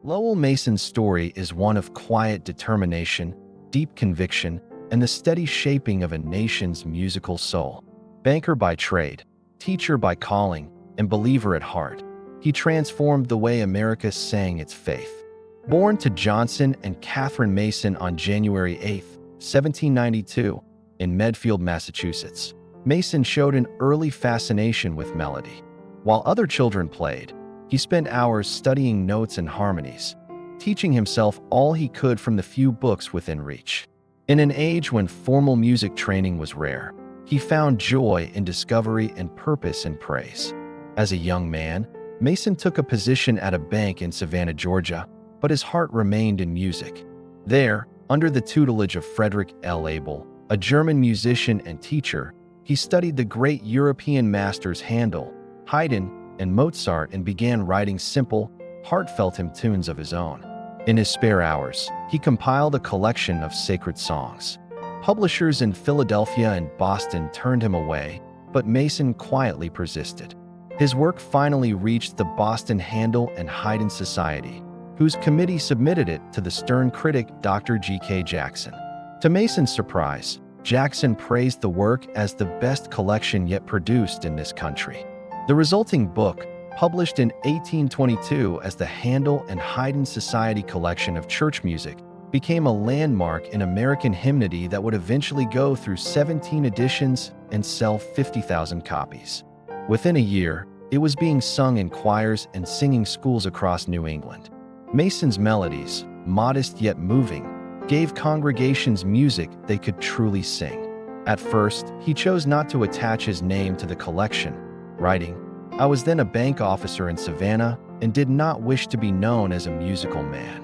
Lowell Mason's story is one of quiet determination, deep conviction, and the steady shaping of a nation's musical soul. Banker by trade, teacher by calling, and believer at heart, he transformed the way America sang its faith. Born to Johnson and Catherine Mason on January 8, 1792, in Medfield, Massachusetts, Mason showed an early fascination with melody. While other children played, he spent hours studying notes and harmonies, teaching himself all he could from the few books within reach. In an age when formal music training was rare, he found joy in discovery and purpose in praise. As a young man, Mason took a position at a bank in Savannah, Georgia, but his heart remained in music. There, under the tutelage of Frederick L. Abel, a German musician and teacher, he studied the great European masters Handel, Haydn, and Mozart and began writing simple, heartfelt hymn tunes of his own. In his spare hours, he compiled a collection of sacred songs. Publishers in Philadelphia and Boston turned him away, but Mason quietly persisted. His work finally reached the Boston Handel and Haydn Society, whose committee submitted it to the stern critic Dr. G.K. Jackson. To Mason's surprise, Jackson praised the work as the best collection yet produced in this country. The resulting book, published in 1822 as the Handel and Haydn Society Collection of Church Music, became a landmark in American hymnody that would eventually go through 17 editions and sell 50,000 copies. Within a year, it was being sung in choirs and singing schools across New England. Mason's melodies, modest yet moving, gave congregations music they could truly sing. At first, he chose not to attach his name to the collection, writing, "I was then a bank officer in Savannah and did not wish to be known as a musical man."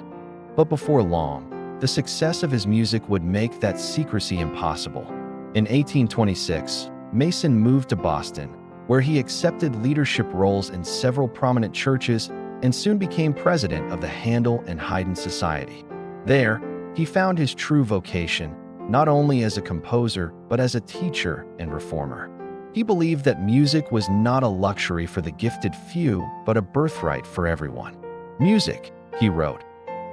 But before long, the success of his music would make that secrecy impossible. In 1826, Mason moved to Boston, where he accepted leadership roles in several prominent churches and soon became president of the Handel and Haydn Society. There, he found his true vocation, not only as a composer, but as a teacher and reformer. He believed that music was not a luxury for the gifted few, but a birthright for everyone. "Music," he wrote,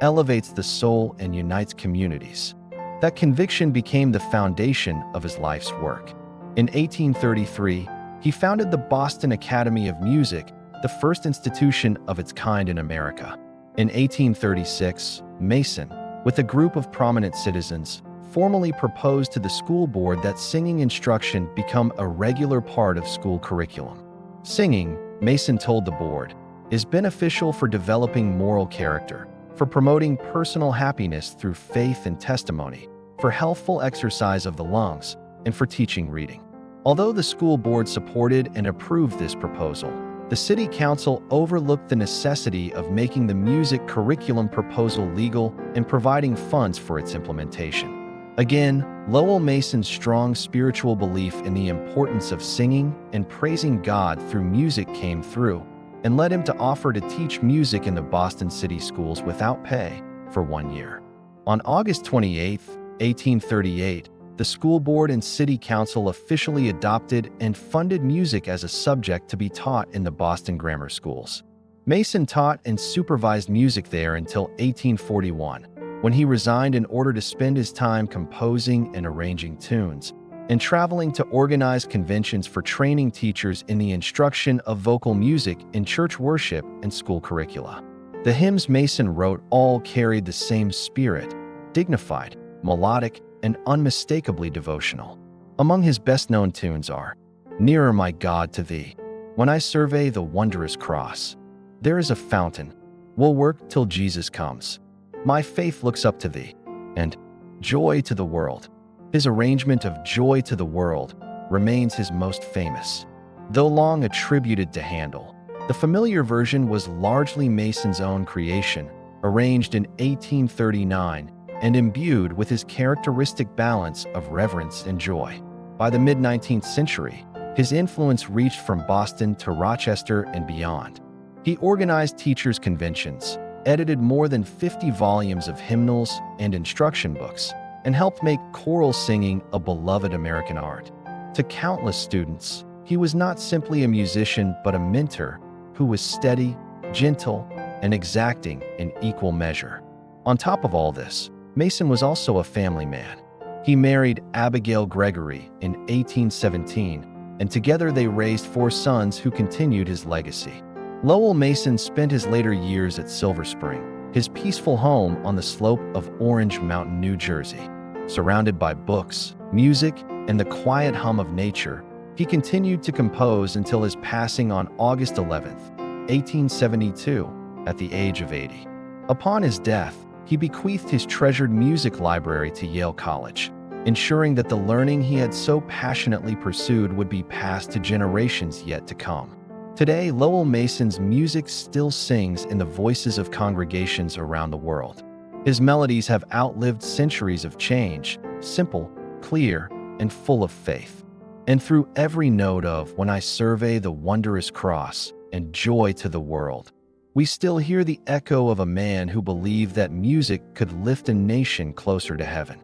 "elevates the soul and unites communities." That conviction became the foundation of his life's work. In 1833, he founded the Boston Academy of Music, the first institution of its kind in America. In 1836, Mason, with a group of prominent citizens, formally proposed to the school board that singing instruction become a regular part of school curriculum. Singing, Mason told the board, is beneficial for developing moral character, for promoting personal happiness through faith and testimony, for healthful exercise of the lungs, and for teaching reading. Although the school board supported and approved this proposal, the city council overlooked the necessity of making the music curriculum proposal legal and providing funds for its implementation. Again, Lowell Mason's strong spiritual belief in the importance of singing and praising God through music came through and led him to offer to teach music in the Boston City schools without pay for 1 year. On August 28, 1838, the school board and city council officially adopted and funded music as a subject to be taught in the Boston grammar schools. Mason taught and supervised music there until 1841, when he resigned in order to spend his time composing and arranging tunes, and traveling to organize conventions for training teachers in the instruction of vocal music in church worship and school curricula. The hymns Mason wrote all carried the same spirit, dignified, melodic, and unmistakably devotional. Among his best-known tunes are "Nearer, My God, to Thee," "When I Survey the Wondrous Cross," "There is a Fountain," "We'll Work Till Jesus Comes," "My Faith Looks Up to Thee," and "Joy to the World." His arrangement of "Joy to the World" remains his most famous. Though long attributed to Handel, the familiar version was largely Mason's own creation, arranged in 1839 and imbued with his characteristic balance of reverence and joy. By the mid-19th century, his influence reached from Boston to Rochester and beyond. He organized teachers' conventions, edited more than 50 volumes of hymnals and instruction books, and helped make choral singing a beloved American art. To countless students, he was not simply a musician but a mentor who was steady, gentle, and exacting in equal measure. On top of all this, Mason was also a family man. He married Abigail Gregory in 1817, and together they raised 4 sons who continued his legacy. Lowell Mason spent his later years at Silver Spring, his peaceful home on the slope of Orange Mountain, New Jersey. Surrounded by books, music, and the quiet hum of nature, he continued to compose until his passing on August 11, 1872, at the age of 80. Upon his death, he bequeathed his treasured music library to Yale College, ensuring that the learning he had so passionately pursued would be passed to generations yet to come. Today, Lowell Mason's music still sings in the voices of congregations around the world. His melodies have outlived centuries of change, simple, clear, and full of faith. And through every note of "When I Survey the Wondrous Cross" and "Joy to the World," we still hear the echo of a man who believed that music could lift a nation closer to heaven.